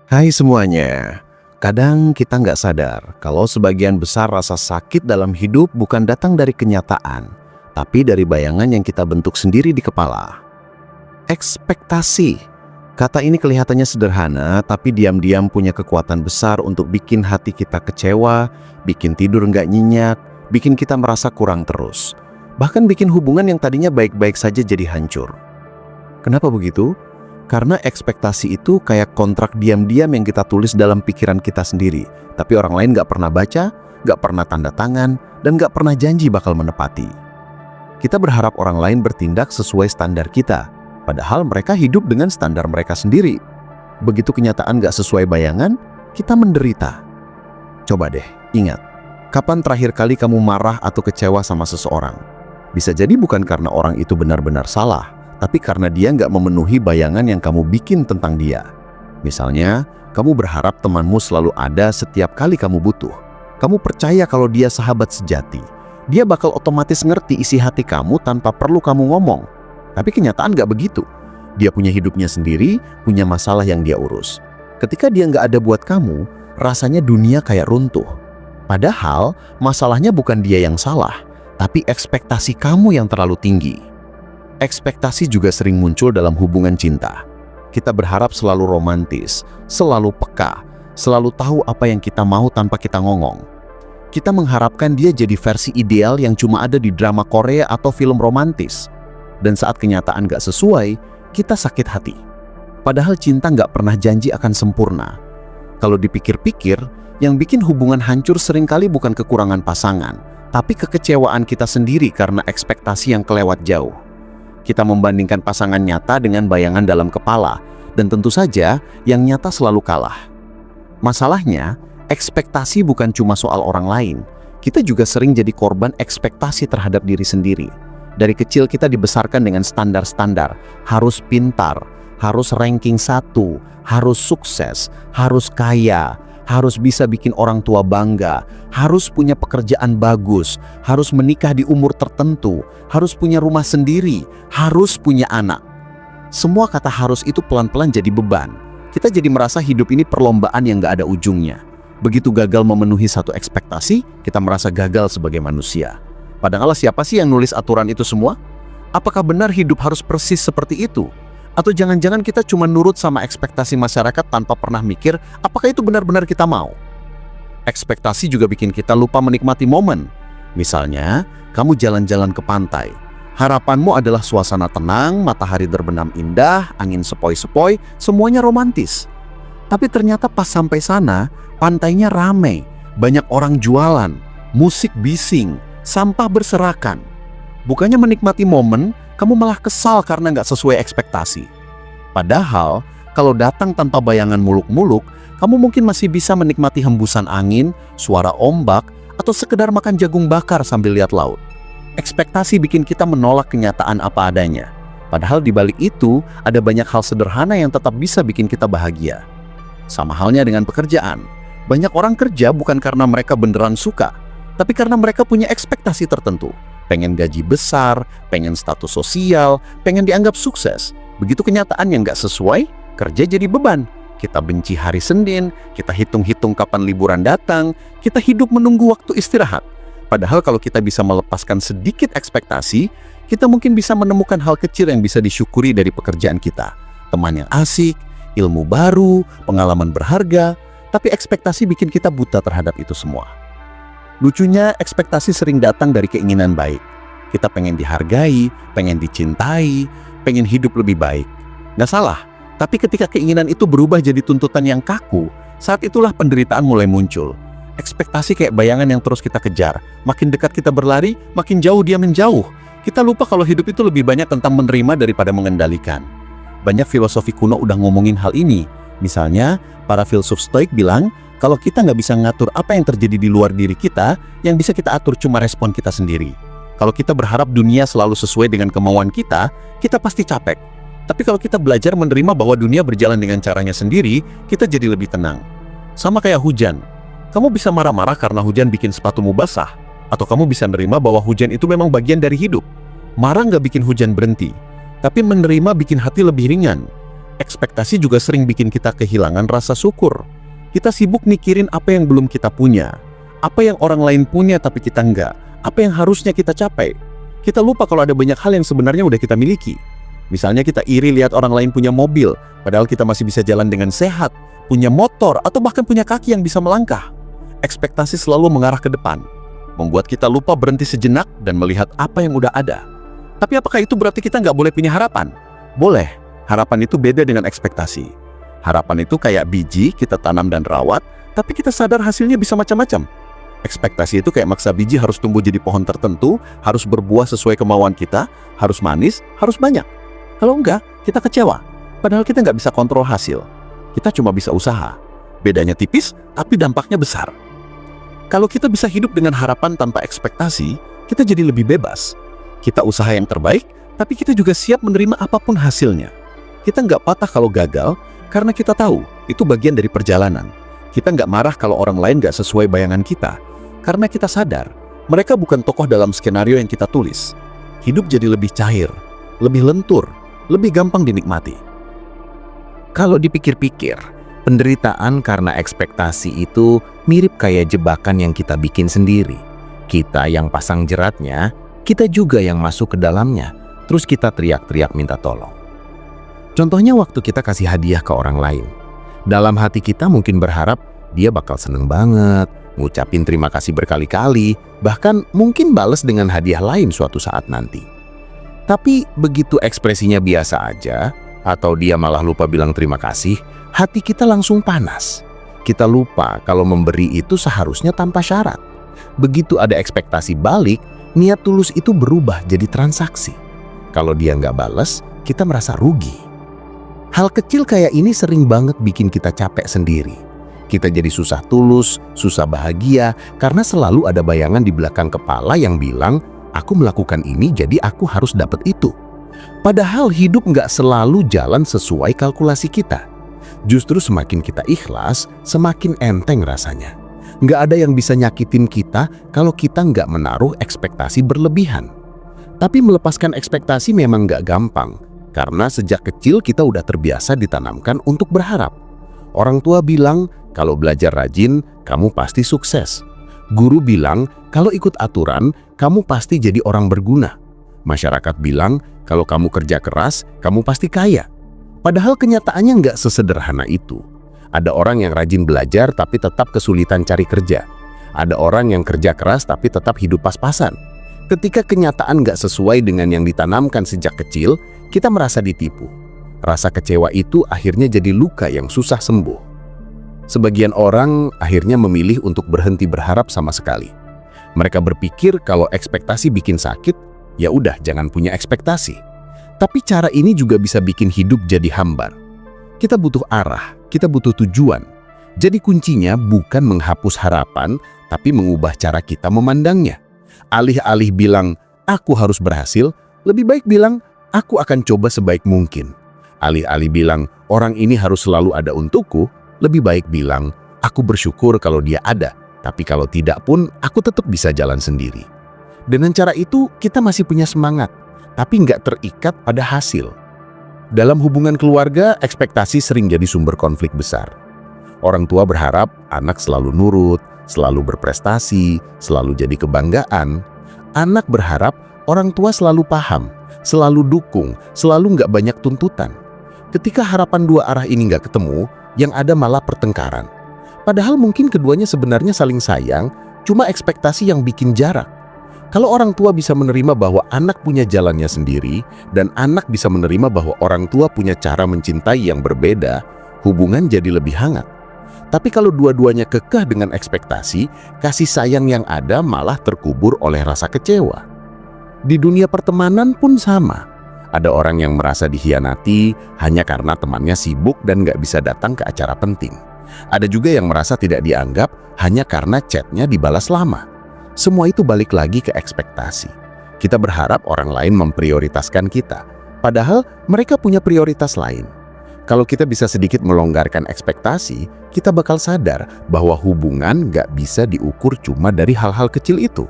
Hai semuanya, kadang kita nggak sadar kalau sebagian besar rasa sakit dalam hidup bukan datang dari kenyataan, tapi dari bayangan yang kita bentuk sendiri di kepala. Ekspektasi. Kata ini kelihatannya sederhana, tapi diam-diam punya kekuatan besar untuk bikin hati kita kecewa, bikin tidur nggak nyenyak, bikin kita merasa kurang terus. Bahkan bikin hubungan yang tadinya baik-baik saja jadi hancur. Kenapa begitu? Karena ekspektasi itu kayak kontrak diam-diam yang kita tulis dalam pikiran kita sendiri. Tapi orang lain nggak pernah baca, nggak pernah tanda tangan, dan nggak pernah janji bakal menepati. Kita berharap orang lain bertindak sesuai standar kita, padahal mereka hidup dengan standar mereka sendiri. Begitu kenyataan nggak sesuai bayangan, kita menderita. Coba deh, ingat, kapan terakhir kali kamu marah atau kecewa sama seseorang? Bisa jadi bukan karena orang itu benar-benar salah, tapi karena dia nggak memenuhi bayangan yang kamu bikin tentang dia. Misalnya, kamu berharap temanmu selalu ada setiap kali kamu butuh. Kamu percaya kalau dia sahabat sejati. Dia bakal otomatis ngerti isi hati kamu tanpa perlu kamu ngomong. Tapi kenyataan nggak begitu. Dia punya hidupnya sendiri, punya masalah yang dia urus. Ketika dia nggak ada buat kamu, rasanya dunia kayak runtuh. Padahal, masalahnya bukan dia yang salah, tapi ekspektasi kamu yang terlalu tinggi. Ekspektasi juga sering muncul dalam hubungan cinta. Kita berharap selalu romantis, selalu peka, selalu tahu apa yang kita mau tanpa kita ngomong. Kita mengharapkan dia jadi versi ideal yang cuma ada di drama Korea atau film romantis. Dan saat kenyataan gak sesuai, kita sakit hati. Padahal cinta gak pernah janji akan sempurna. Kalau dipikir-pikir, yang bikin hubungan hancur seringkali bukan kekurangan pasangan, tapi kekecewaan kita sendiri karena ekspektasi yang kelewat jauh. Kita membandingkan pasangan nyata dengan bayangan dalam kepala, dan tentu saja yang nyata selalu kalah. Masalahnya, ekspektasi bukan cuma soal orang lain. Kita juga sering jadi korban ekspektasi terhadap diri sendiri. Dari kecil kita dibesarkan dengan standar-standar, harus pintar, harus ranking 1, harus sukses, harus kaya, harus bisa bikin orang tua bangga, harus punya pekerjaan bagus, harus menikah di umur tertentu, harus punya rumah sendiri, harus punya anak. Semua kata harus itu pelan-pelan jadi beban. Kita jadi merasa hidup ini perlombaan yang gak ada ujungnya. Begitu gagal memenuhi satu ekspektasi, kita merasa gagal sebagai manusia. Padahal siapa sih yang nulis aturan itu semua? Apakah benar hidup harus persis seperti itu? Atau jangan-jangan kita cuma nurut sama ekspektasi masyarakat tanpa pernah mikir apakah itu benar-benar kita mau? Ekspektasi juga bikin kita lupa menikmati momen. Misalnya, kamu jalan-jalan ke pantai. Harapanmu adalah suasana tenang, matahari terbenam indah, angin sepoi-sepoi, semuanya romantis. Tapi ternyata pas sampai sana, pantainya ramai, banyak orang jualan, musik bising, sampah berserakan. Bukannya menikmati momen, kamu malah kesal karena nggak sesuai ekspektasi. Padahal, kalau datang tanpa bayangan muluk-muluk, kamu mungkin masih bisa menikmati hembusan angin, suara ombak, atau sekedar makan jagung bakar sambil lihat laut. Ekspektasi bikin kita menolak kenyataan apa adanya. Padahal di balik itu, ada banyak hal sederhana yang tetap bisa bikin kita bahagia. Sama halnya dengan pekerjaan. Banyak orang kerja bukan karena mereka beneran suka, tapi karena mereka punya ekspektasi tertentu. Pengen gaji besar, pengen status sosial, pengen dianggap sukses. Begitu kenyataan yang nggak sesuai, kerja jadi beban. Kita benci hari Senin, kita hitung-hitung kapan liburan datang, kita hidup menunggu waktu istirahat. Padahal kalau kita bisa melepaskan sedikit ekspektasi, kita mungkin bisa menemukan hal kecil yang bisa disyukuri dari pekerjaan kita. Teman yang asik, ilmu baru, pengalaman berharga, tapi ekspektasi bikin kita buta terhadap itu semua. Lucunya, ekspektasi sering datang dari keinginan baik. Kita pengen dihargai, pengen dicintai, pengen hidup lebih baik. Nggak salah, tapi ketika keinginan itu berubah jadi tuntutan yang kaku, saat itulah penderitaan mulai muncul. Ekspektasi kayak bayangan yang terus kita kejar. Makin dekat kita berlari, makin jauh dia menjauh. Kita lupa kalau hidup itu lebih banyak tentang menerima daripada mengendalikan. Banyak filosofi kuno udah ngomongin hal ini. Misalnya, para filsuf Stoik bilang, kalau kita nggak bisa ngatur apa yang terjadi di luar diri kita, yang bisa kita atur cuma respon kita sendiri. Kalau kita berharap dunia selalu sesuai dengan kemauan kita pasti capek. Tapi kalau kita belajar menerima bahwa dunia berjalan dengan caranya sendiri, kita jadi lebih tenang. Sama kayak hujan. Kamu bisa marah-marah karena hujan bikin sepatumu basah. Atau kamu bisa menerima bahwa hujan itu memang bagian dari hidup. Marah nggak bikin hujan berhenti, tapi menerima bikin hati lebih ringan. Ekspektasi juga sering bikin kita kehilangan rasa syukur. Kita sibuk mikirin apa yang belum kita punya, apa yang orang lain punya tapi kita enggak, apa yang harusnya kita capai. Kita lupa kalau ada banyak hal yang sebenarnya udah kita miliki. Misalnya kita iri lihat orang lain punya mobil, padahal kita masih bisa jalan dengan sehat, punya motor, atau bahkan punya kaki yang bisa melangkah. Ekspektasi selalu mengarah ke depan, membuat kita lupa berhenti sejenak dan melihat apa yang udah ada. Tapi apakah itu berarti kita nggak boleh punya harapan? Boleh. Harapan itu beda dengan ekspektasi. Harapan itu kayak biji, kita tanam dan rawat, tapi kita sadar hasilnya bisa macam-macam. Ekspektasi itu kayak maksa biji harus tumbuh jadi pohon tertentu, harus berbuah sesuai kemauan kita, harus manis, harus banyak. Kalau enggak, kita kecewa. Padahal kita nggak bisa kontrol hasil. Kita cuma bisa usaha. Bedanya tipis, tapi dampaknya besar. Kalau kita bisa hidup dengan harapan tanpa ekspektasi, kita jadi lebih bebas. Kita usaha yang terbaik, tapi kita juga siap menerima apapun hasilnya. Kita nggak patah kalau gagal, karena kita tahu itu bagian dari perjalanan. Kita nggak marah kalau orang lain nggak sesuai bayangan kita, karena kita sadar mereka bukan tokoh dalam skenario yang kita tulis. Hidup jadi lebih cair, lebih lentur, lebih gampang dinikmati. Kalau dipikir-pikir, penderitaan karena ekspektasi itu mirip kayak jebakan yang kita bikin sendiri. Kita yang pasang jeratnya, kita juga yang masuk ke dalamnya, terus kita teriak-teriak minta tolong. Contohnya waktu kita kasih hadiah ke orang lain. Dalam hati kita mungkin berharap dia bakal seneng banget, ngucapin terima kasih berkali-kali, bahkan mungkin bales dengan hadiah lain suatu saat nanti. Tapi begitu ekspresinya biasa aja, atau dia malah lupa bilang terima kasih, hati kita langsung panas. Kita lupa kalau memberi itu seharusnya tanpa syarat. Begitu ada ekspektasi balik, niat tulus itu berubah jadi transaksi. Kalau dia nggak balas, kita merasa rugi. Hal kecil kayak ini sering banget bikin kita capek sendiri. Kita jadi susah tulus, susah bahagia, karena selalu ada bayangan di belakang kepala yang bilang, aku melakukan ini jadi aku harus dapat itu. Padahal hidup nggak selalu jalan sesuai kalkulasi kita. Justru semakin kita ikhlas, semakin enteng rasanya. Nggak ada yang bisa nyakitin kita kalau kita nggak menaruh ekspektasi berlebihan. Tapi melepaskan ekspektasi memang nggak gampang, karena sejak kecil kita udah terbiasa ditanamkan untuk berharap. Orang tua bilang, kalau belajar rajin, kamu pasti sukses. Guru bilang, kalau ikut aturan, kamu pasti jadi orang berguna. Masyarakat bilang, kalau kamu kerja keras, kamu pasti kaya. Padahal kenyataannya nggak sesederhana itu. Ada orang yang rajin belajar tapi tetap kesulitan cari kerja. Ada orang yang kerja keras tapi tetap hidup pas-pasan. Ketika kenyataan nggak sesuai dengan yang ditanamkan sejak kecil, kita merasa ditipu. Rasa kecewa itu akhirnya jadi luka yang susah sembuh. Sebagian orang akhirnya memilih untuk berhenti berharap sama sekali. Mereka berpikir kalau ekspektasi bikin sakit, ya udah jangan punya ekspektasi. Tapi cara ini juga bisa bikin hidup jadi hambar. Kita butuh arah, kita butuh tujuan. Jadi kuncinya bukan menghapus harapan, tapi mengubah cara kita memandangnya. Alih-alih bilang, aku harus berhasil, lebih baik bilang, aku akan coba sebaik mungkin. Alih-alih bilang, orang ini harus selalu ada untukku, lebih baik bilang, aku bersyukur kalau dia ada, tapi kalau tidak pun, aku tetap bisa jalan sendiri. Dengan cara itu, kita masih punya semangat, tapi nggak terikat pada hasil. Dalam hubungan keluarga, ekspektasi sering jadi sumber konflik besar. Orang tua berharap anak selalu nurut, selalu berprestasi, selalu jadi kebanggaan. Anak berharap orang tua selalu paham, selalu dukung, selalu nggak banyak tuntutan. Ketika harapan dua arah ini nggak ketemu, yang ada malah pertengkaran. Padahal mungkin keduanya sebenarnya saling sayang, cuma ekspektasi yang bikin jarak. Kalau orang tua bisa menerima bahwa anak punya jalannya sendiri, dan anak bisa menerima bahwa orang tua punya cara mencintai yang berbeda, hubungan jadi lebih hangat. Tapi kalau dua-duanya kekeh dengan ekspektasi, kasih sayang yang ada malah terkubur oleh rasa kecewa. Di dunia pertemanan pun sama. Ada orang yang merasa dikhianati hanya karena temannya sibuk dan nggak bisa datang ke acara penting. Ada juga yang merasa tidak dianggap hanya karena chatnya dibalas lama. Semua itu balik lagi ke ekspektasi. Kita berharap orang lain memprioritaskan kita, padahal mereka punya prioritas lain. Kalau kita bisa sedikit melonggarkan ekspektasi, kita bakal sadar bahwa hubungan nggak bisa diukur cuma dari hal-hal kecil itu.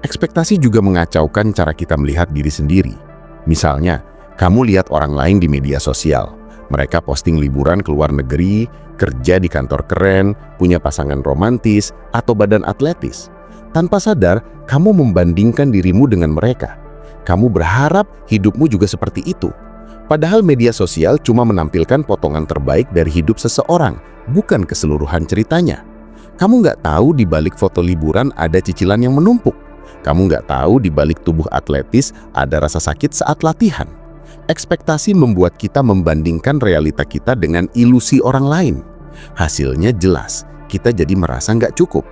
Ekspektasi juga mengacaukan cara kita melihat diri sendiri. Misalnya, kamu lihat orang lain di media sosial. Mereka posting liburan ke luar negeri, kerja di kantor keren, punya pasangan romantis, atau badan atletis. Tanpa sadar, kamu membandingkan dirimu dengan mereka. Kamu berharap hidupmu juga seperti itu. Padahal media sosial cuma menampilkan potongan terbaik dari hidup seseorang, bukan keseluruhan ceritanya. Kamu nggak tahu di balik foto liburan ada cicilan yang menumpuk. Kamu nggak tahu di balik tubuh atletis ada rasa sakit saat latihan. Ekspektasi membuat kita membandingkan realita kita dengan ilusi orang lain. Hasilnya jelas, kita jadi merasa nggak cukup.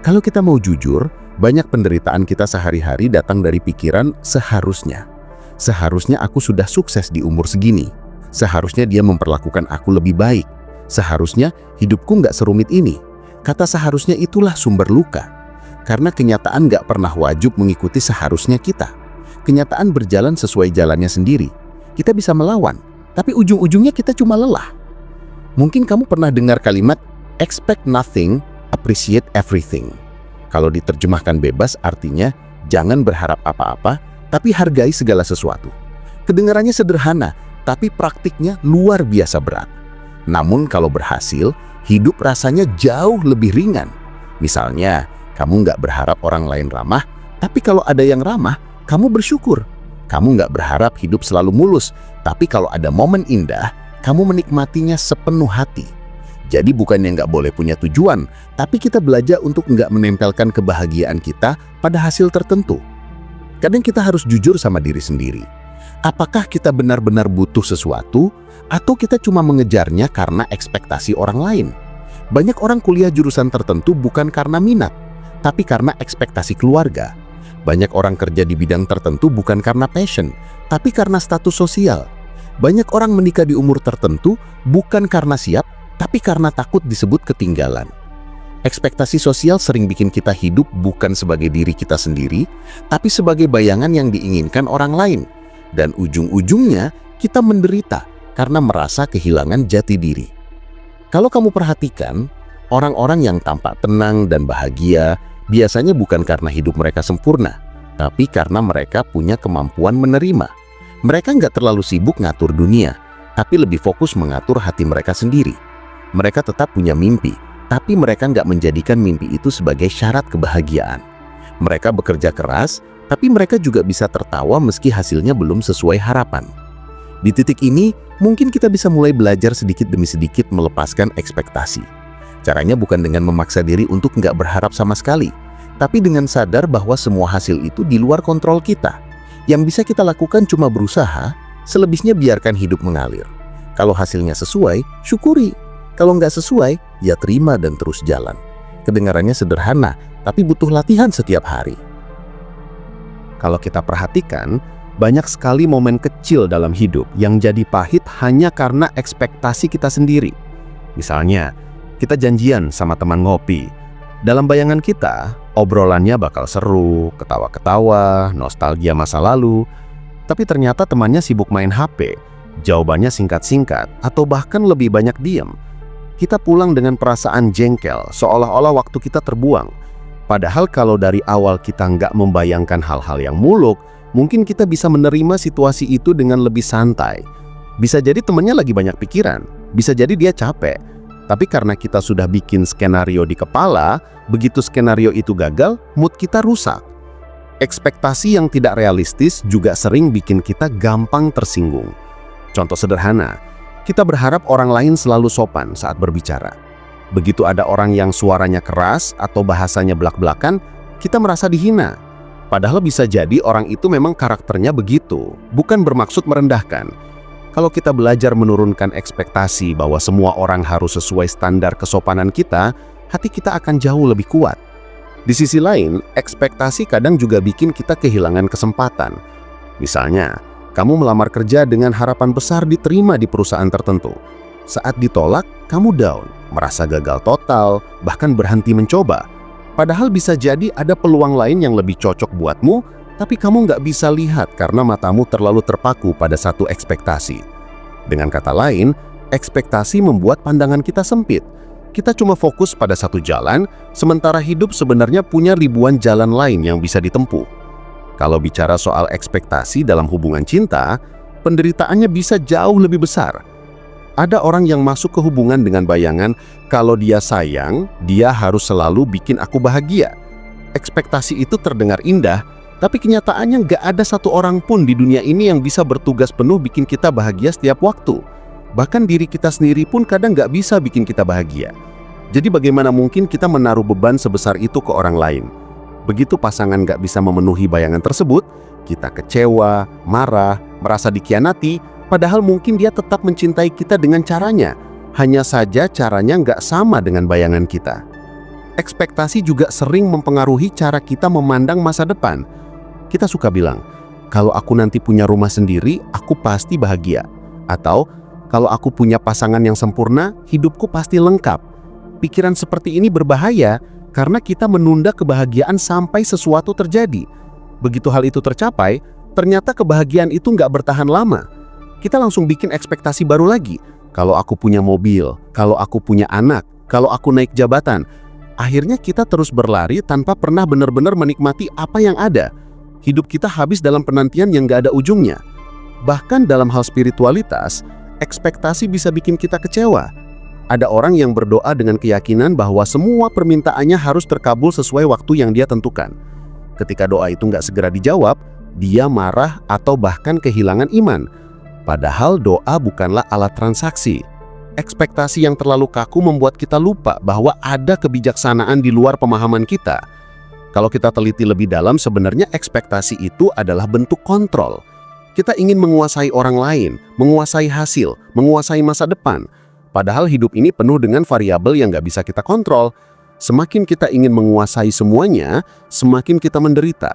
Kalau kita mau jujur, banyak penderitaan kita sehari-hari datang dari pikiran seharusnya. Seharusnya aku sudah sukses di umur segini. Seharusnya dia memperlakukan aku lebih baik. Seharusnya hidupku nggak serumit ini. Kata seharusnya itulah sumber luka. Karena kenyataan nggak pernah wajib mengikuti seharusnya kita. Kenyataan berjalan sesuai jalannya sendiri. Kita bisa melawan, tapi ujung-ujungnya kita cuma lelah. Mungkin kamu pernah dengar kalimat expect nothing, appreciate everything. Kalau diterjemahkan bebas artinya jangan berharap apa-apa, tapi hargai segala sesuatu. Kedengarannya sederhana, tapi praktiknya luar biasa berat. Namun kalau berhasil, hidup rasanya jauh lebih ringan. Misalnya, kamu nggak berharap orang lain ramah, tapi kalau ada yang ramah, kamu bersyukur. Kamu nggak berharap hidup selalu mulus, tapi kalau ada momen indah, kamu menikmatinya sepenuh hati. Jadi bukannya nggak boleh punya tujuan, tapi kita belajar untuk nggak menempelkan kebahagiaan kita pada hasil tertentu. Kadang kita harus jujur sama diri sendiri. Apakah kita benar-benar butuh sesuatu, atau kita cuma mengejarnya karena ekspektasi orang lain? Banyak orang kuliah jurusan tertentu bukan karena minat, tapi karena ekspektasi keluarga. Banyak orang kerja di bidang tertentu bukan karena passion, tapi karena status sosial. Banyak orang menikah di umur tertentu bukan karena siap, tapi karena takut disebut ketinggalan. Ekspektasi sosial sering bikin kita hidup bukan sebagai diri kita sendiri, tapi sebagai bayangan yang diinginkan orang lain. Dan ujung-ujungnya kita menderita karena merasa kehilangan jati diri. Kalau kamu perhatikan, orang-orang yang tampak tenang dan bahagia biasanya bukan karena hidup mereka sempurna, tapi karena mereka punya kemampuan menerima. Mereka nggak terlalu sibuk ngatur dunia, tapi lebih fokus mengatur hati mereka sendiri. Mereka tetap punya mimpi, tapi mereka nggak menjadikan mimpi itu sebagai syarat kebahagiaan. Mereka bekerja keras, tapi mereka juga bisa tertawa meski hasilnya belum sesuai harapan. Di titik ini, mungkin kita bisa mulai belajar sedikit demi sedikit melepaskan ekspektasi. Caranya bukan dengan memaksa diri untuk nggak berharap sama sekali, tapi dengan sadar bahwa semua hasil itu di luar kontrol kita. Yang bisa kita lakukan cuma berusaha, selebihnya biarkan hidup mengalir. Kalau hasilnya sesuai, syukuri. Kalau nggak sesuai, ya terima dan terus jalan. Kedengarannya sederhana, tapi butuh latihan setiap hari. Kalau kita perhatikan, banyak sekali momen kecil dalam hidup yang jadi pahit hanya karena ekspektasi kita sendiri. Misalnya, kita janjian sama teman ngopi. Dalam bayangan kita, obrolannya bakal seru, ketawa-ketawa, nostalgia masa lalu. Tapi ternyata temannya sibuk main HP, jawabannya singkat-singkat, atau bahkan lebih banyak diam. Kita pulang dengan perasaan jengkel, seolah-olah waktu kita terbuang. Padahal kalau dari awal kita nggak membayangkan hal-hal yang muluk, mungkin kita bisa menerima situasi itu dengan lebih santai. Bisa jadi temennya lagi banyak pikiran, bisa jadi dia capek. Tapi karena kita sudah bikin skenario di kepala, begitu skenario itu gagal, mood kita rusak. Ekspektasi yang tidak realistis juga sering bikin kita gampang tersinggung. Contoh sederhana, kita berharap orang lain selalu sopan saat berbicara. Begitu ada orang yang suaranya keras atau bahasanya belak-belakan, kita merasa dihina. Padahal bisa jadi orang itu memang karakternya begitu, bukan bermaksud merendahkan. Kalau kita belajar menurunkan ekspektasi bahwa semua orang harus sesuai standar kesopanan kita, hati kita akan jauh lebih kuat. Di sisi lain, ekspektasi kadang juga bikin kita kehilangan kesempatan. Misalnya, kamu melamar kerja dengan harapan besar diterima di perusahaan tertentu. Saat ditolak, kamu down, merasa gagal total, bahkan berhenti mencoba. Padahal bisa jadi ada peluang lain yang lebih cocok buatmu, tapi kamu nggak bisa lihat karena matamu terlalu terpaku pada satu ekspektasi. Dengan kata lain, ekspektasi membuat pandangan kita sempit. Kita cuma fokus pada satu jalan, sementara hidup sebenarnya punya ribuan jalan lain yang bisa ditempuh. Kalau bicara soal ekspektasi dalam hubungan cinta, penderitaannya bisa jauh lebih besar. Ada orang yang masuk ke hubungan dengan bayangan kalau dia sayang, dia harus selalu bikin aku bahagia. Ekspektasi itu terdengar indah, tapi kenyataannya nggak ada satu orang pun di dunia ini yang bisa bertugas penuh bikin kita bahagia setiap waktu. Bahkan diri kita sendiri pun kadang nggak bisa bikin kita bahagia. Jadi bagaimana mungkin kita menaruh beban sebesar itu ke orang lain? Begitu pasangan nggak bisa memenuhi bayangan tersebut, kita kecewa, marah, merasa dikhianati, padahal mungkin dia tetap mencintai kita dengan caranya. Hanya saja caranya nggak sama dengan bayangan kita. Ekspektasi juga sering mempengaruhi cara kita memandang masa depan. Kita suka bilang, kalau aku nanti punya rumah sendiri, aku pasti bahagia. Atau, kalau aku punya pasangan yang sempurna, hidupku pasti lengkap. Pikiran seperti ini berbahaya karena kita menunda kebahagiaan sampai sesuatu terjadi. Begitu hal itu tercapai, ternyata kebahagiaan itu nggak bertahan lama. Kita langsung bikin ekspektasi baru lagi. Kalau aku punya mobil, kalau aku punya anak, kalau aku naik jabatan. Akhirnya kita terus berlari tanpa pernah benar-benar menikmati apa yang ada. Hidup kita habis dalam penantian yang nggak ada ujungnya. Bahkan dalam hal spiritualitas, ekspektasi bisa bikin kita kecewa. Ada orang yang berdoa dengan keyakinan bahwa semua permintaannya harus terkabul sesuai waktu yang dia tentukan. Ketika doa itu nggak segera dijawab, dia marah atau bahkan kehilangan iman. Padahal doa bukanlah alat transaksi. Ekspektasi yang terlalu kaku membuat kita lupa bahwa ada kebijaksanaan di luar pemahaman kita. Kalau kita teliti lebih dalam, sebenarnya ekspektasi itu adalah bentuk kontrol. Kita ingin menguasai orang lain, menguasai hasil, menguasai masa depan. Padahal hidup ini penuh dengan variabel yang nggak bisa kita kontrol. Semakin kita ingin menguasai semuanya, semakin kita menderita.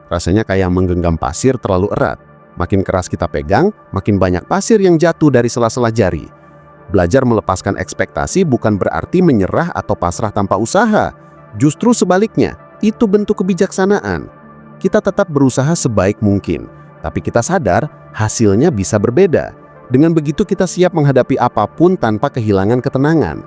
Rasanya kayak menggenggam pasir terlalu erat. Makin keras kita pegang, makin banyak pasir yang jatuh dari sela-sela jari. Belajar melepaskan ekspektasi bukan berarti menyerah atau pasrah tanpa usaha. Justru sebaliknya, itu bentuk kebijaksanaan. Kita tetap berusaha sebaik mungkin, tapi kita sadar hasilnya bisa berbeda. Dengan begitu kita siap menghadapi apapun tanpa kehilangan ketenangan.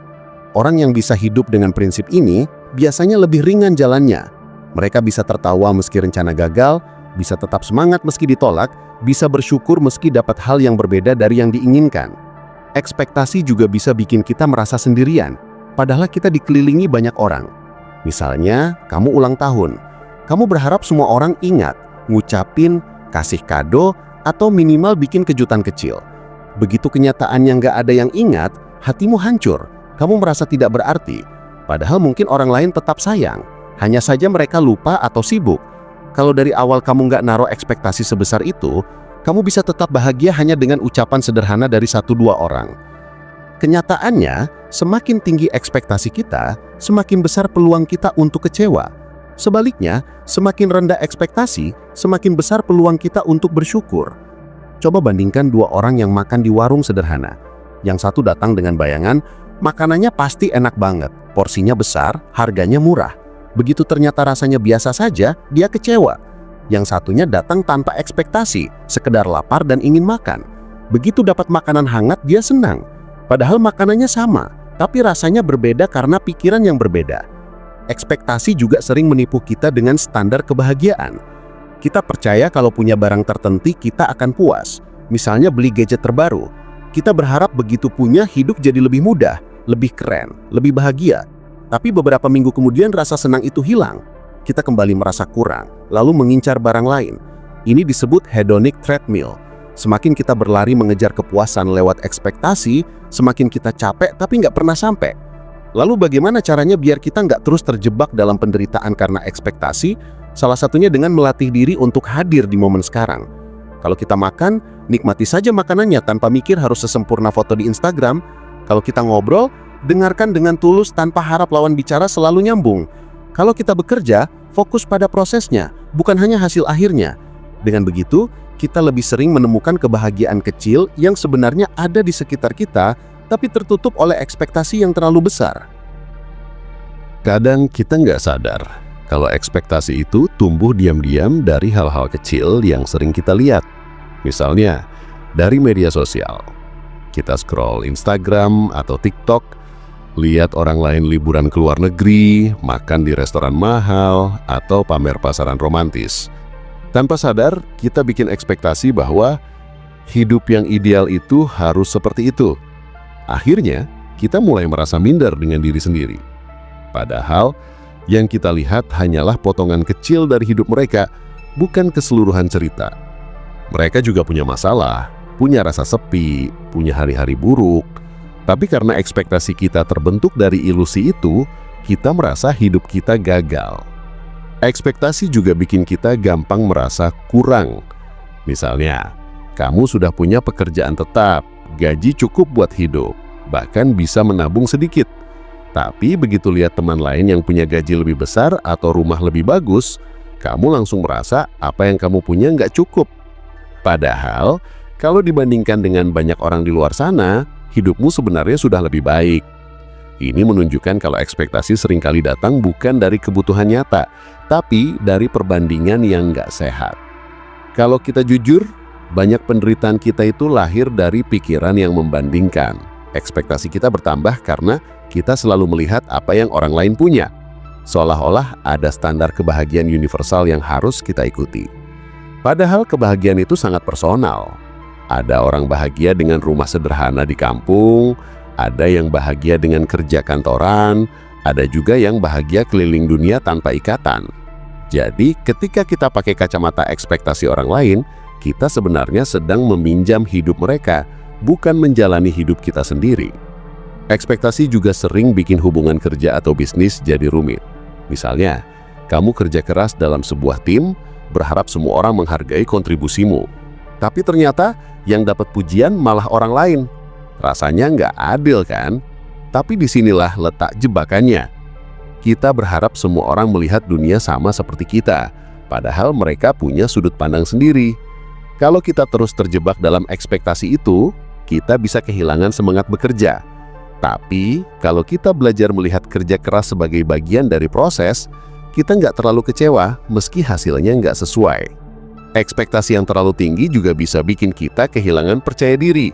Orang yang bisa hidup dengan prinsip ini biasanya lebih ringan jalannya. Mereka bisa tertawa meski rencana gagal, bisa tetap semangat meski ditolak, bisa bersyukur meski dapat hal yang berbeda dari yang diinginkan. Ekspektasi juga bisa bikin kita merasa sendirian, padahal kita dikelilingi banyak orang. Misalnya, kamu ulang tahun. Kamu berharap semua orang ingat, ngucapin, kasih kado, atau minimal bikin kejutan kecil. Begitu kenyataannya nggak ada yang ingat, hatimu hancur. Kamu merasa tidak berarti, padahal mungkin orang lain tetap sayang. Hanya saja mereka lupa atau sibuk. Kalau dari awal kamu nggak naruh ekspektasi sebesar itu, kamu bisa tetap bahagia hanya dengan ucapan sederhana dari 1-2 orang. Kenyataannya, semakin tinggi ekspektasi kita, semakin besar peluang kita untuk kecewa. Sebaliknya, semakin rendah ekspektasi, semakin besar peluang kita untuk bersyukur. Coba bandingkan 2 orang yang makan di warung sederhana. Yang satu datang dengan bayangan, makanannya pasti enak banget, porsinya besar, harganya murah. Begitu ternyata rasanya biasa saja, dia kecewa. Yang satunya datang tanpa ekspektasi, sekedar lapar dan ingin makan. Begitu dapat makanan hangat, dia senang. Padahal makanannya sama, tapi rasanya berbeda karena pikiran yang berbeda. Ekspektasi juga sering menipu kita dengan standar kebahagiaan. Kita percaya kalau punya barang tertentu kita akan puas. Misalnya beli gadget terbaru. Kita berharap begitu punya hidup jadi lebih mudah, lebih keren, lebih bahagia. Tapi beberapa minggu kemudian rasa senang itu hilang. Kita kembali merasa kurang, lalu mengincar barang lain. Ini disebut hedonic treadmill. Semakin kita berlari mengejar kepuasan lewat ekspektasi, semakin kita capek tapi nggak pernah sampai. Lalu bagaimana caranya biar kita nggak terus terjebak dalam penderitaan karena ekspektasi? Salah satunya dengan melatih diri untuk hadir di momen sekarang. Kalau kita makan, nikmati saja makanannya tanpa mikir harus sesempurna foto di Instagram. Kalau kita ngobrol, dengarkan dengan tulus tanpa harap lawan bicara selalu nyambung. Kalau kita bekerja, fokus pada prosesnya, bukan hanya hasil akhirnya. Dengan begitu, kita lebih sering menemukan kebahagiaan kecil yang sebenarnya ada di sekitar kita, tapi tertutup oleh ekspektasi yang terlalu besar. Kadang kita nggak sadar kalau ekspektasi itu tumbuh diam-diam dari hal-hal kecil yang sering kita lihat. Misalnya, dari media sosial. Kita scroll Instagram atau TikTok, lihat orang lain liburan ke luar negeri, makan di restoran mahal, atau pamer pasaran romantis. Tanpa sadar, kita bikin ekspektasi bahwa hidup yang ideal itu harus seperti itu. Akhirnya, kita mulai merasa minder dengan diri sendiri. Padahal, yang kita lihat hanyalah potongan kecil dari hidup mereka, bukan keseluruhan cerita. Mereka juga punya masalah, punya rasa sepi, punya hari-hari buruk. Tapi karena ekspektasi kita terbentuk dari ilusi itu, kita merasa hidup kita gagal. Ekspektasi juga bikin kita gampang merasa kurang. Misalnya, kamu sudah punya pekerjaan tetap, gaji cukup buat hidup, bahkan bisa menabung sedikit. Tapi begitu lihat teman lain yang punya gaji lebih besar atau rumah lebih bagus, kamu langsung merasa apa yang kamu punya nggak cukup. Padahal, kalau dibandingkan dengan banyak orang di luar sana, hidupmu sebenarnya sudah lebih baik. Ini menunjukkan kalau ekspektasi seringkali datang bukan dari kebutuhan nyata, tapi dari perbandingan yang nggak sehat. Kalau kita jujur, banyak penderitaan kita itu lahir dari pikiran yang membandingkan. Ekspektasi kita bertambah karena kita selalu melihat apa yang orang lain punya. Seolah-olah ada standar kebahagiaan universal yang harus kita ikuti. Padahal kebahagiaan itu sangat personal. Ada orang bahagia dengan rumah sederhana di kampung, ada yang bahagia dengan kerja kantoran, ada juga yang bahagia keliling dunia tanpa ikatan. Jadi, ketika kita pakai kacamata ekspektasi orang lain, kita sebenarnya sedang meminjam hidup mereka, bukan menjalani hidup kita sendiri. Ekspektasi juga sering bikin hubungan kerja atau bisnis jadi rumit. Misalnya, kamu kerja keras dalam sebuah tim, berharap semua orang menghargai kontribusimu. Tapi ternyata yang dapat pujian malah orang lain. Rasanya nggak adil kan? Tapi disinilah letak jebakannya. Kita berharap semua orang melihat dunia sama seperti kita, padahal mereka punya sudut pandang sendiri. Kalau kita terus terjebak dalam ekspektasi itu, kita bisa kehilangan semangat bekerja. Tapi, kalau kita belajar melihat kerja keras sebagai bagian dari proses, kita nggak terlalu kecewa meski hasilnya nggak sesuai. Ekspektasi yang terlalu tinggi juga bisa bikin kita kehilangan percaya diri.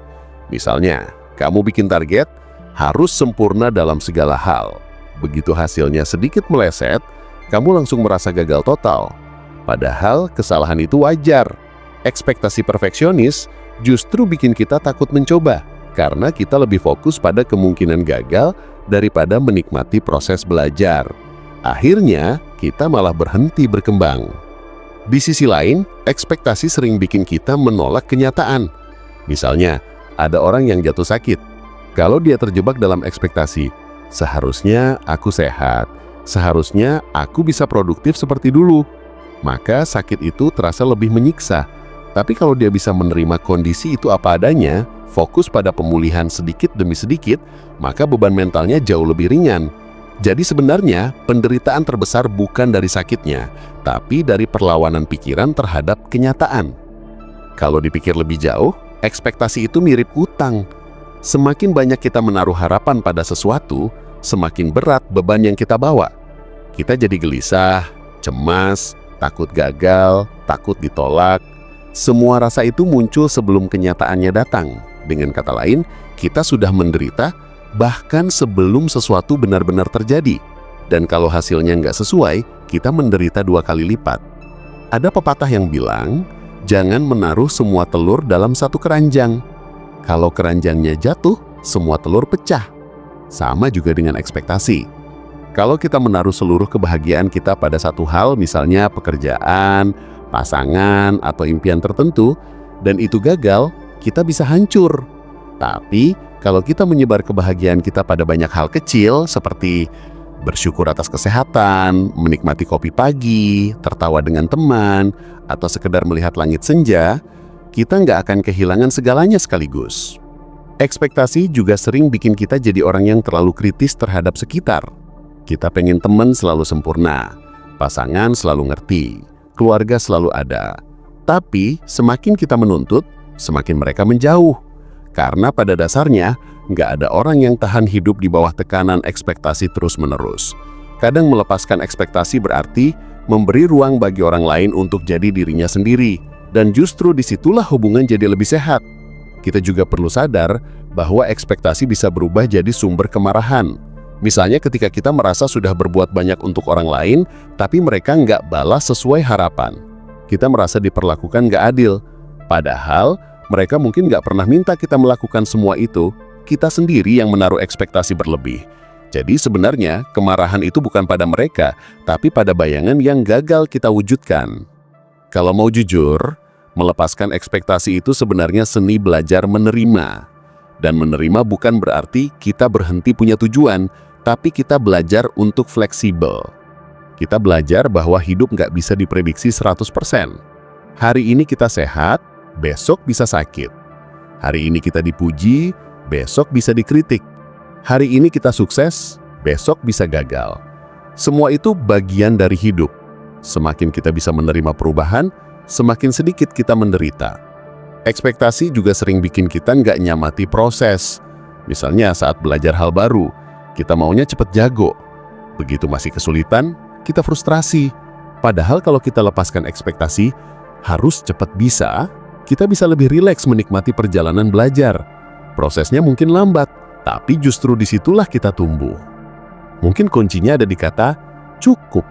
Misalnya, kamu bikin target, harus sempurna dalam segala hal. Begitu hasilnya sedikit meleset, kamu langsung merasa gagal total. Padahal kesalahan itu wajar. Ekspektasi perfeksionis justru bikin kita takut mencoba, karena kita lebih fokus pada kemungkinan gagal daripada menikmati proses belajar. Akhirnya, kita malah berhenti berkembang. Di sisi lain, ekspektasi sering bikin kita menolak kenyataan. Misalnya, ada orang yang jatuh sakit. Kalau dia terjebak dalam ekspektasi, seharusnya aku sehat, seharusnya aku bisa produktif seperti dulu, maka sakit itu terasa lebih menyiksa. Tapi kalau dia bisa menerima kondisi itu apa adanya, fokus pada pemulihan sedikit demi sedikit, maka beban mentalnya jauh lebih ringan. Jadi sebenarnya penderitaan terbesar bukan dari sakitnya, tapi dari perlawanan pikiran terhadap kenyataan. Kalau dipikir lebih jauh, ekspektasi itu mirip utang. Semakin banyak kita menaruh harapan pada sesuatu, semakin berat beban yang kita bawa. Kita jadi gelisah, cemas, takut gagal, takut ditolak. Semua rasa itu muncul sebelum kenyataannya datang. Dengan kata lain, kita sudah menderita bahkan sebelum sesuatu benar-benar terjadi. Dan kalau hasilnya nggak sesuai, kita menderita 2 kali lipat. Ada pepatah yang bilang, jangan menaruh semua telur dalam satu keranjang. Kalau keranjangnya jatuh, semua telur pecah. Sama juga dengan ekspektasi. Kalau kita menaruh seluruh kebahagiaan kita pada satu hal, misalnya pekerjaan, pasangan, atau impian tertentu, dan itu gagal, kita bisa hancur. Tapi, kalau kita menyebar kebahagiaan kita pada banyak hal kecil, seperti bersyukur atas kesehatan, menikmati kopi pagi, tertawa dengan teman, atau sekedar melihat langit senja, kita nggak akan kehilangan segalanya sekaligus. Ekspektasi juga sering bikin kita jadi orang yang terlalu kritis terhadap sekitar. Kita pengen teman selalu sempurna, pasangan selalu ngerti, keluarga selalu ada. Tapi, semakin kita menuntut, semakin mereka menjauh. Karena pada dasarnya, nggak ada orang yang tahan hidup di bawah tekanan ekspektasi terus-menerus. Kadang melepaskan ekspektasi berarti memberi ruang bagi orang lain untuk jadi dirinya sendiri. Dan justru disitulah hubungan jadi lebih sehat. Kita juga perlu sadar bahwa ekspektasi bisa berubah jadi sumber kemarahan. Misalnya ketika kita merasa sudah berbuat banyak untuk orang lain, tapi mereka nggak balas sesuai harapan. Kita merasa diperlakukan nggak adil. Padahal, mereka mungkin nggak pernah minta kita melakukan semua itu, kita sendiri yang menaruh ekspektasi berlebih. Jadi sebenarnya kemarahan itu bukan pada mereka, tapi pada bayangan yang gagal kita wujudkan. Kalau mau jujur, melepaskan ekspektasi itu sebenarnya seni belajar menerima. Dan menerima bukan berarti kita berhenti punya tujuan, tapi kita belajar untuk fleksibel. Kita belajar bahwa hidup nggak bisa diprediksi 100%. Hari ini kita sehat, besok bisa sakit. Hari ini kita dipuji, besok bisa dikritik. Hari ini kita sukses, besok bisa gagal. Semua itu bagian dari hidup. Semakin kita bisa menerima perubahan, semakin sedikit kita menderita. Ekspektasi juga sering bikin kita nggak nyamati proses. Misalnya saat belajar hal baru, kita maunya cepet jago. Begitu masih kesulitan, kita frustrasi. Padahal kalau kita lepaskan ekspektasi, harus cepat bisa, kita bisa lebih rileks menikmati perjalanan belajar. Prosesnya mungkin lambat, tapi justru disitulah kita tumbuh. Mungkin kuncinya ada di kata cukup.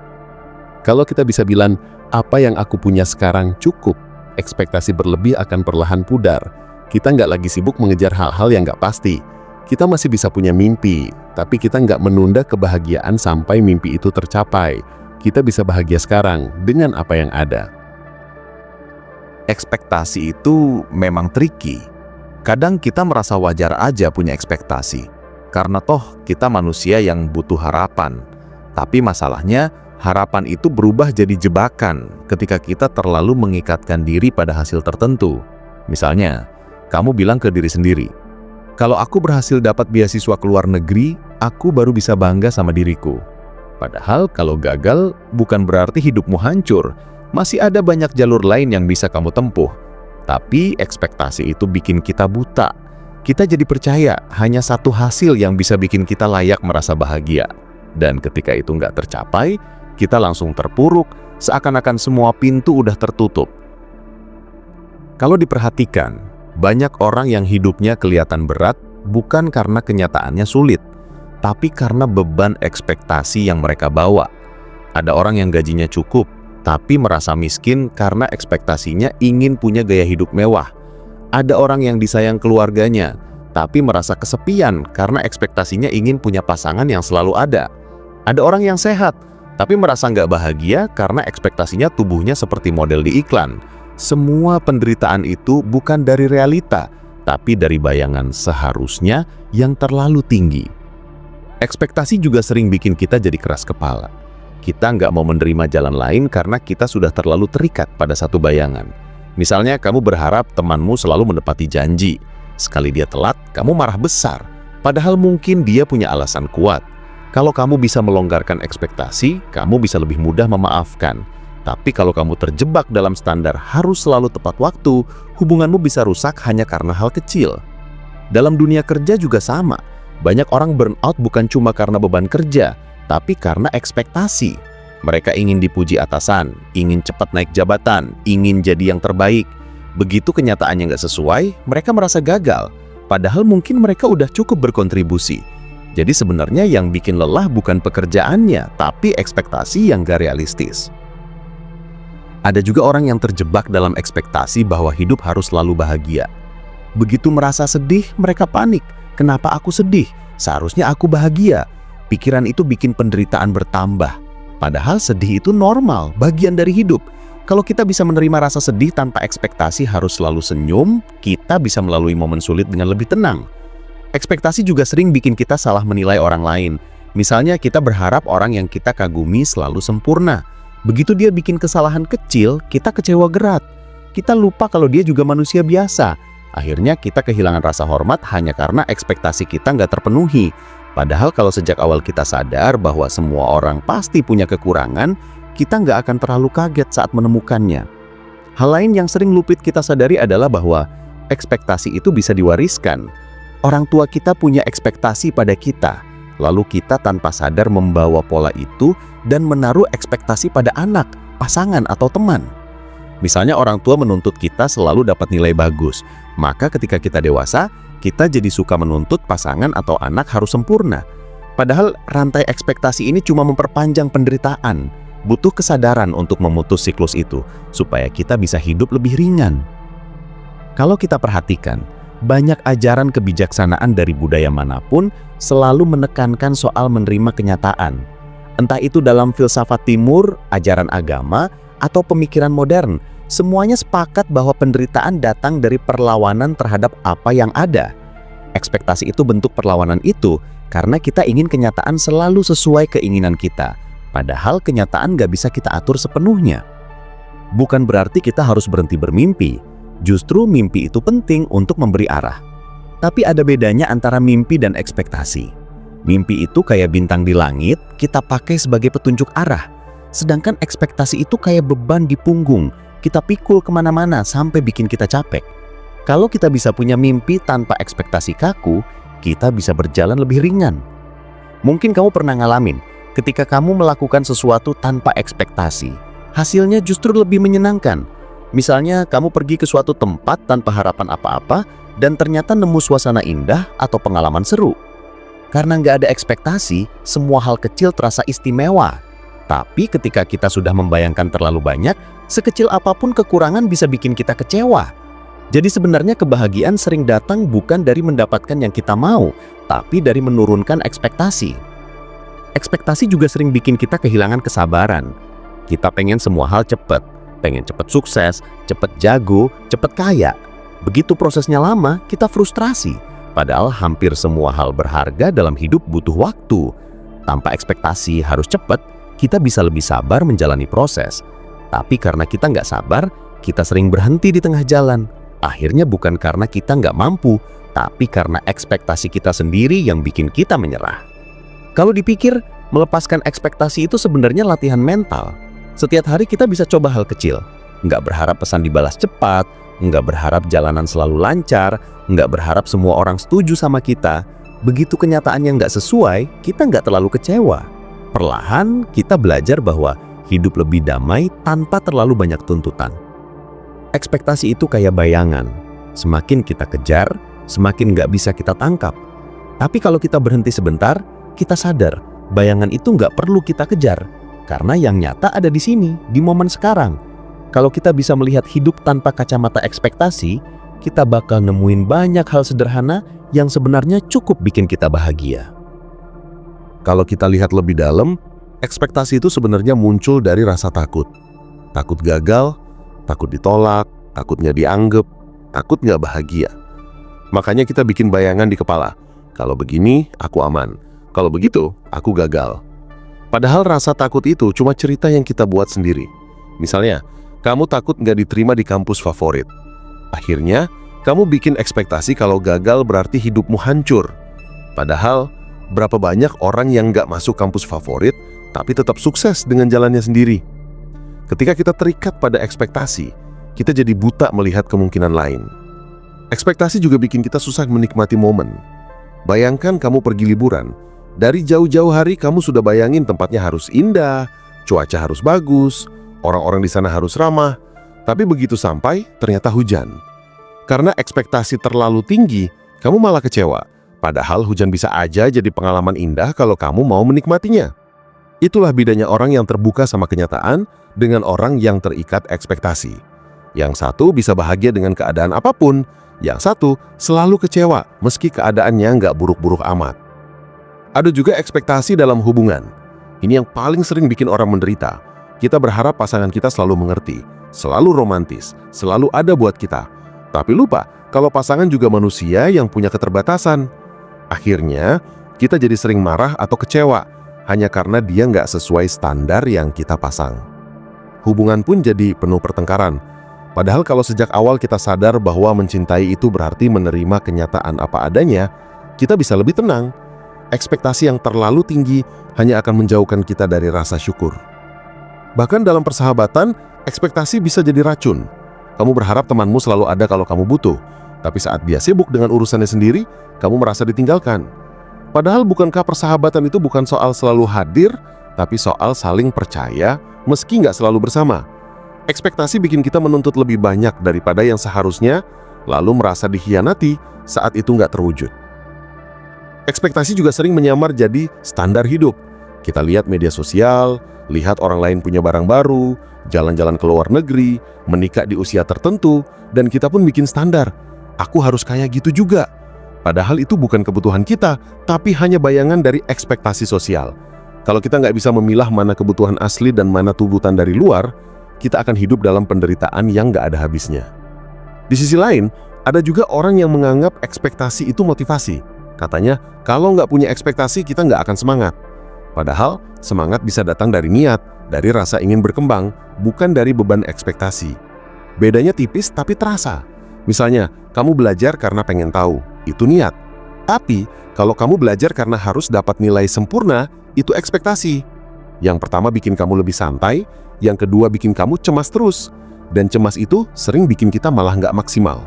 Kalau kita bisa bilang, apa yang aku punya sekarang cukup, ekspektasi berlebih akan perlahan pudar. Kita nggak lagi sibuk mengejar hal-hal yang nggak pasti. Kita masih bisa punya mimpi, tapi kita nggak menunda kebahagiaan sampai mimpi itu tercapai. Kita bisa bahagia sekarang dengan apa yang ada. Ekspektasi itu memang tricky. Kadang kita merasa wajar aja punya ekspektasi, karena toh kita manusia yang butuh harapan. Tapi masalahnya, harapan itu berubah jadi jebakan ketika kita terlalu mengikatkan diri pada hasil tertentu. Misalnya, kamu bilang ke diri sendiri, kalau aku berhasil dapat beasiswa ke luar negeri, aku baru bisa bangga sama diriku. Padahal kalau gagal, bukan berarti hidupmu hancur. Masih ada banyak jalur lain yang bisa kamu tempuh. Tapi ekspektasi itu bikin kita buta. Kita jadi percaya hanya satu hasil yang bisa bikin kita layak merasa bahagia. Dan ketika itu nggak tercapai, kita langsung terpuruk, seakan-akan semua pintu udah tertutup. Kalau diperhatikan, banyak orang yang hidupnya kelihatan berat bukan karena kenyataannya sulit, tapi karena beban ekspektasi yang mereka bawa. Ada orang yang gajinya cukup, tapi merasa miskin karena ekspektasinya ingin punya gaya hidup mewah. Ada orang yang disayang keluarganya, tapi merasa kesepian karena ekspektasinya ingin punya pasangan yang selalu ada. Ada orang yang sehat, tapi merasa nggak bahagia karena ekspektasinya tubuhnya seperti model di iklan. Semua penderitaan itu bukan dari realita, tapi dari bayangan seharusnya yang terlalu tinggi. Ekspektasi juga sering bikin kita jadi keras kepala. Kita nggak mau menerima jalan lain karena kita sudah terlalu terikat pada satu bayangan. Misalnya kamu berharap temanmu selalu menepati janji. Sekali dia telat, kamu marah besar. Padahal mungkin dia punya alasan kuat. Kalau kamu bisa melonggarkan ekspektasi, kamu bisa lebih mudah memaafkan. Tapi kalau kamu terjebak dalam standar harus selalu tepat waktu, hubunganmu bisa rusak hanya karena hal kecil. Dalam dunia kerja juga sama. Banyak orang burnout bukan cuma karena beban kerja, tapi karena ekspektasi. Mereka ingin dipuji atasan, ingin cepat naik jabatan, ingin jadi yang terbaik. Begitu kenyataannya nggak sesuai, mereka merasa gagal. Padahal mungkin mereka udah cukup berkontribusi. Jadi sebenarnya yang bikin lelah bukan pekerjaannya, tapi ekspektasi yang gak realistis. Ada juga orang yang terjebak dalam ekspektasi bahwa hidup harus selalu bahagia. Begitu merasa sedih, mereka panik. Kenapa aku sedih? Seharusnya aku bahagia. Pikiran itu bikin penderitaan bertambah. Padahal sedih itu normal, bagian dari hidup. Kalau kita bisa menerima rasa sedih tanpa ekspektasi harus selalu senyum, kita bisa melalui momen sulit dengan lebih tenang. Ekspektasi juga sering bikin kita salah menilai orang lain. Misalnya kita berharap orang yang kita kagumi selalu sempurna. Begitu dia bikin kesalahan kecil, kita kecewa gerat. Kita lupa kalau dia juga manusia biasa. Akhirnya kita kehilangan rasa hormat hanya karena ekspektasi kita nggak terpenuhi. Padahal kalau sejak awal kita sadar bahwa semua orang pasti punya kekurangan, kita nggak akan terlalu kaget saat menemukannya. Hal lain yang sering luput kita sadari adalah bahwa ekspektasi itu bisa diwariskan. Orang tua kita punya ekspektasi pada kita, lalu kita tanpa sadar membawa pola itu dan menaruh ekspektasi pada anak, pasangan, atau teman. Misalnya orang tua menuntut kita selalu dapat nilai bagus, maka ketika kita dewasa, kita jadi suka menuntut pasangan atau anak harus sempurna. Padahal rantai ekspektasi ini cuma memperpanjang penderitaan. Butuh kesadaran untuk memutus siklus itu, supaya kita bisa hidup lebih ringan. Kalau kita perhatikan, banyak ajaran kebijaksanaan dari budaya manapun selalu menekankan soal menerima kenyataan. Entah itu dalam filsafat timur, ajaran agama, atau pemikiran modern, semuanya sepakat bahwa penderitaan datang dari perlawanan terhadap apa yang ada. Ekspektasi itu bentuk perlawanan itu karena kita ingin kenyataan selalu sesuai keinginan kita, padahal kenyataan gak bisa kita atur sepenuhnya. Bukan berarti kita harus berhenti bermimpi, justru mimpi itu penting untuk memberi arah. Tapi ada bedanya antara mimpi dan ekspektasi. Mimpi itu kayak bintang di langit, kita pakai sebagai petunjuk arah. Sedangkan ekspektasi itu kayak beban di punggung, kita pikul kemana-mana sampai bikin kita capek. Kalau kita bisa punya mimpi tanpa ekspektasi kaku, kita bisa berjalan lebih ringan. Mungkin kamu pernah ngalamin, ketika kamu melakukan sesuatu tanpa ekspektasi, hasilnya justru lebih menyenangkan. Misalnya kamu pergi ke suatu tempat tanpa harapan apa-apa dan ternyata nemu suasana indah atau pengalaman seru. Karena nggak ada ekspektasi, semua hal kecil terasa istimewa. Tapi ketika kita sudah membayangkan terlalu banyak, sekecil apapun kekurangan bisa bikin kita kecewa. Jadi sebenarnya kebahagiaan sering datang bukan dari mendapatkan yang kita mau, tapi dari menurunkan ekspektasi. Ekspektasi juga sering bikin kita kehilangan kesabaran. Kita pengen semua hal cepat, pengen cepat sukses, cepat jago, cepat kaya. Begitu prosesnya lama, kita frustrasi. Padahal hampir semua hal berharga dalam hidup butuh waktu. Tanpa ekspektasi harus cepat, kita bisa lebih sabar menjalani proses. Tapi karena kita nggak sabar, kita sering berhenti di tengah jalan. Akhirnya bukan karena kita nggak mampu, tapi karena ekspektasi kita sendiri yang bikin kita menyerah. Kalau dipikir, melepaskan ekspektasi itu sebenarnya latihan mental. Setiap hari kita bisa coba hal kecil, nggak berharap pesan dibalas cepat, nggak berharap jalanan selalu lancar, nggak berharap semua orang setuju sama kita. Begitu kenyataan yang nggak sesuai, kita nggak terlalu kecewa. Perlahan kita belajar bahwa hidup lebih damai tanpa terlalu banyak tuntutan. Ekspektasi itu kayak bayangan, semakin kita kejar, semakin nggak bisa kita tangkap. Tapi kalau kita berhenti sebentar, kita sadar bayangan itu nggak perlu kita kejar. Karena yang nyata ada di sini, di momen sekarang. Kalau kita bisa melihat hidup tanpa kacamata ekspektasi, kita bakal nemuin banyak hal sederhana yang sebenarnya cukup bikin kita bahagia. Kalau kita lihat lebih dalam, ekspektasi itu sebenarnya muncul dari rasa takut. Takut gagal, takut ditolak, takutnya dianggap, takut nggak bahagia. Makanya kita bikin bayangan di kepala. Kalau begini, aku aman. Kalau begitu, aku gagal. Padahal rasa takut itu cuma cerita yang kita buat sendiri. Misalnya, kamu takut nggak diterima di kampus favorit. Akhirnya, kamu bikin ekspektasi kalau gagal berarti hidupmu hancur. Padahal, berapa banyak orang yang nggak masuk kampus favorit, tapi tetap sukses dengan jalannya sendiri. Ketika kita terikat pada ekspektasi, kita jadi buta melihat kemungkinan lain. Ekspektasi juga bikin kita susah menikmati momen. Bayangkan kamu pergi liburan. Dari jauh-jauh hari kamu sudah bayangin tempatnya harus indah, cuaca harus bagus, orang-orang di sana harus ramah. Tapi begitu sampai, ternyata hujan. Karena ekspektasi terlalu tinggi, kamu malah kecewa. Padahal hujan bisa aja jadi pengalaman indah kalau kamu mau menikmatinya. Itulah bedanya orang yang terbuka sama kenyataan dengan orang yang terikat ekspektasi. Yang satu bisa bahagia dengan keadaan apapun, yang satu selalu kecewa meski keadaannya nggak buruk-buruk amat. Ada juga ekspektasi dalam hubungan. Ini yang paling sering bikin orang menderita. Kita berharap pasangan kita selalu mengerti, selalu romantis, selalu ada buat kita. Tapi lupa kalau pasangan juga manusia yang punya keterbatasan. Akhirnya, kita jadi sering marah atau kecewa hanya karena dia nggak sesuai standar yang kita pasang. Hubungan pun jadi penuh pertengkaran. Padahal kalau sejak awal kita sadar bahwa mencintai itu berarti menerima kenyataan apa adanya, kita bisa lebih tenang. Ekspektasi yang terlalu tinggi hanya akan menjauhkan kita dari rasa syukur. Bahkan dalam persahabatan, ekspektasi bisa jadi racun. Kamu berharap temanmu selalu ada kalau kamu butuh, tapi saat dia sibuk dengan urusannya sendiri, kamu merasa ditinggalkan. Padahal bukankah persahabatan itu bukan soal selalu hadir, tapi soal saling percaya meski nggak selalu bersama. Ekspektasi bikin kita menuntut lebih banyak daripada yang seharusnya, lalu merasa dikhianati saat itu nggak terwujud. Ekspektasi juga sering menyamar jadi standar hidup. Kita lihat media sosial, lihat orang lain punya barang baru, jalan-jalan ke luar negeri, menikah di usia tertentu, dan kita pun bikin standar. aku harus kayak gitu juga. Padahal itu bukan kebutuhan kita, tapi hanya bayangan dari ekspektasi sosial. Kalau kita nggak bisa memilah mana kebutuhan asli dan mana tuntutan dari luar, kita akan hidup dalam penderitaan yang nggak ada habisnya. Di sisi lain, ada juga orang yang menganggap ekspektasi itu motivasi. Katanya, kalau nggak punya ekspektasi, kita nggak akan semangat. Padahal, semangat bisa datang dari niat, dari rasa ingin berkembang, bukan dari beban ekspektasi. Bedanya tipis tapi terasa. Misalnya, kamu belajar karena pengen tahu, itu niat. Tapi, kalau kamu belajar karena harus dapat nilai sempurna, itu ekspektasi. Yang pertama bikin kamu lebih santai, yang kedua bikin kamu cemas terus. Dan cemas itu sering bikin kita malah nggak maksimal.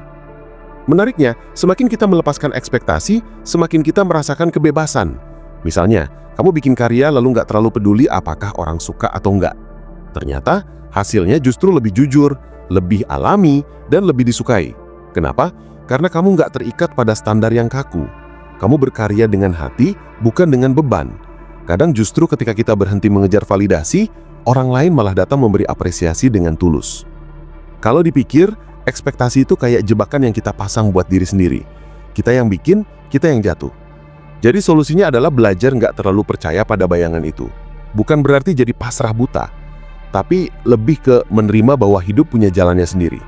Menariknya, semakin kita melepaskan ekspektasi, semakin kita merasakan kebebasan. Misalnya, kamu bikin karya lalu nggak terlalu peduli apakah orang suka atau nggak. Ternyata, hasilnya justru lebih jujur, lebih alami, dan lebih disukai. Kenapa? Karena kamu nggak terikat pada standar yang kaku. Kamu berkarya dengan hati, bukan dengan beban. Kadang justru ketika kita berhenti mengejar validasi, orang lain malah datang memberi apresiasi dengan tulus. Kalau dipikir, ekspektasi itu kayak jebakan yang kita pasang buat diri sendiri. Kita yang bikin, kita yang jatuh. Jadi solusinya adalah belajar nggak terlalu percaya pada bayangan itu. Bukan berarti jadi pasrah buta, tapi lebih ke menerima bahwa hidup punya jalannya sendiri.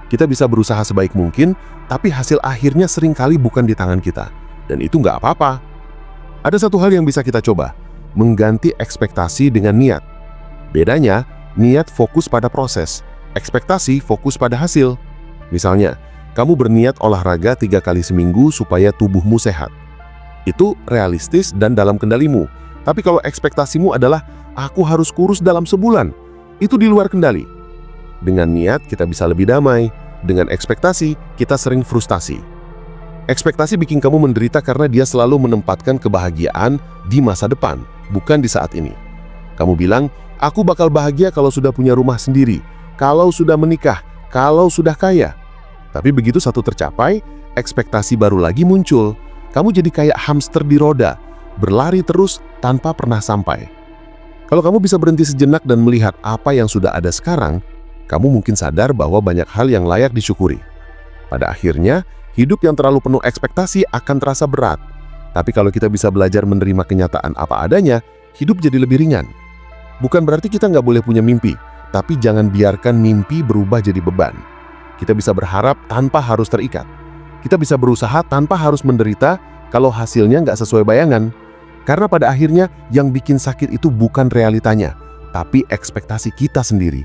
Kita bisa berusaha sebaik mungkin, tapi hasil akhirnya seringkali bukan di tangan kita. Dan itu nggak apa-apa. Ada satu hal yang bisa kita coba, mengganti ekspektasi dengan niat. Bedanya, niat fokus pada proses, ekspektasi fokus pada hasil. Misalnya, kamu berniat olahraga 3 kali seminggu supaya tubuhmu sehat. Itu realistis dan dalam kendalimu. Tapi kalau ekspektasimu adalah, aku harus kurus dalam sebulan, itu di luar kendali. Dengan niat, kita bisa lebih damai. Dengan ekspektasi, kita sering frustasi. Ekspektasi bikin kamu menderita karena dia selalu menempatkan kebahagiaan di masa depan, bukan di saat ini. Kamu bilang, aku bakal bahagia kalau sudah punya rumah sendiri, kalau sudah menikah, kalau sudah kaya. Tapi begitu satu tercapai, ekspektasi baru lagi muncul. Kamu jadi kayak hamster di roda, berlari terus tanpa pernah sampai. Kalau kamu bisa berhenti sejenak dan melihat apa yang sudah ada sekarang, kamu mungkin sadar bahwa banyak hal yang layak disyukuri. Pada akhirnya, hidup yang terlalu penuh ekspektasi akan terasa berat. Tapi kalau kita bisa belajar menerima kenyataan apa adanya, hidup jadi lebih ringan. Bukan berarti kita nggak boleh punya mimpi, tapi jangan biarkan mimpi berubah jadi beban. Kita bisa berharap tanpa harus terikat. Kita bisa berusaha tanpa harus menderita kalau hasilnya nggak sesuai bayangan. Karena pada akhirnya yang bikin sakit itu bukan realitanya, tapi ekspektasi kita sendiri.